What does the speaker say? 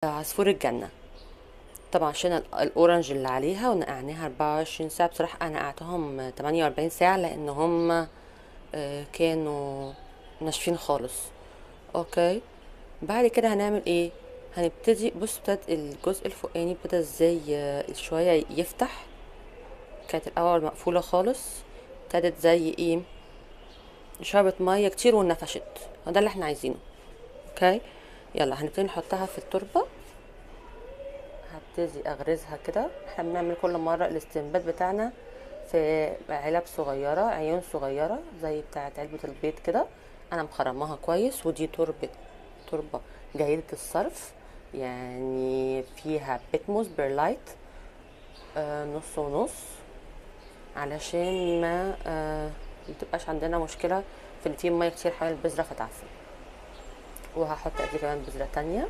عصفور الجنة. طبعا عشان الاورنج اللي عليها ونقعناها 24 ساعة. بصراحة انا نقعتهم 48 ساعة لان هم كانوا ناشفين خالص. اوكي، بعد كده هنعمل ايه؟ هنبتدي. بص، ابتدى الجزء الفوقاني ابتدى ازاي شوية يفتح. كانت الاول مقفولة خالص، ابتدت زي ايه، شربت مية كتير ونفشت. ده اللي احنا عايزينه. اوكي، يلا هنبتدي نحطها في التربة. هبتدي اغرزها كده. احنا بنعمل كل مرة الاستنبات بتاعنا في علب صغيرة، عيون صغيرة زي بتاعة علبة البيض كده. انا مخرماها كويس، ودي تربة جيدة الصرف، يعني فيها بيتموس بيرلايت نص ونص، علشان ما متبقاش عندنا مشكلة في ان في مية كتير حوالين البذرة فتعفن. وهحط ادي كمان بذرة تانية.